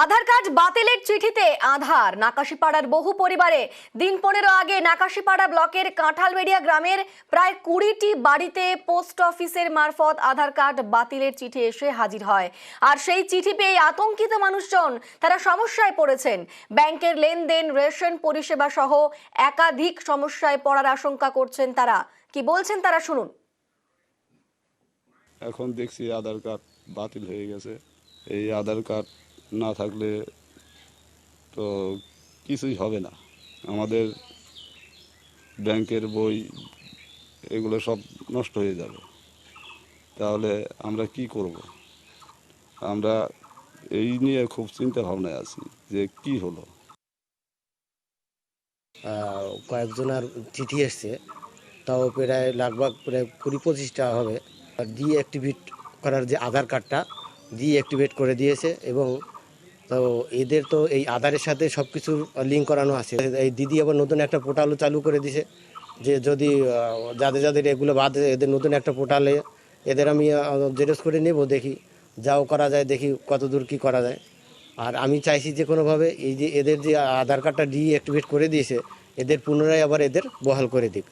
আধার card বাতিলের চিঠিতে আধার নাকাশিপাড়ার বহু পরিবারে দিন 15 আগে নাকাশিপাড়া ব্লকের কাঁঠালবেড়িয়া গ্রামের প্রায় 20টি বাড়িতে পোস্ট অফিসের মারফত আধার কার্ড বাতিলের চিঠি এসে হাজির হয়। আর সেই চিঠি পেয়ে আতঙ্কিত মানুষজন তারা সমস্যায় পড়েছেন। ব্যাংকের লেনদেন, রেশন পরিষেবা সহ একাধিক সমস্যায় পড়ার আশঙ্কা করছেন তারা। কি বলছেন তারা শুনুন। এখন দেখছি আধার কার্ড বাতিল হয়ে গেছে। এই আধার কার্ড না থাকলে তো কিছুই হবে না। আমাদের ব্যাংকের বই এগুলো সব নষ্ট হয়ে যাবে। তাহলে আমরা কি করব? আমরা এই নিয়ে খুব চিন্তা ভাবনায় আছি যে কি হলো। কয়েকজনের চিঠি এসছে, তাও প্রায় লাগভাগ প্রায় 20-25টা হবে। ডিঅ্যাক্টিভেট করার যে আধার কার্ডটা ডিঅ্যাক্টিভেট করে দিয়েছে, এবং তো এদের তো এই আধারের সাথে সব কিছু লিঙ্ক করানো আছে। এই দিদি আবার নতুন একটা পোর্টালও চালু করে দিছে, যে যদি যাদের যাদের এগুলো বাদ এদের নতুন একটা পোর্টালে এদের আমি জেরক্স করে নেব, দেখি যাও করা যায়, দেখি কত দূর কী করা যায়। আর আমি চাইছি যে কোনোভাবে এই যে এদের যে আধার কার্ডটা ডিঅ্যাক্টিভেট করে দিয়েছে, এদের পুনরায় আবার এদের বহাল করে দিক।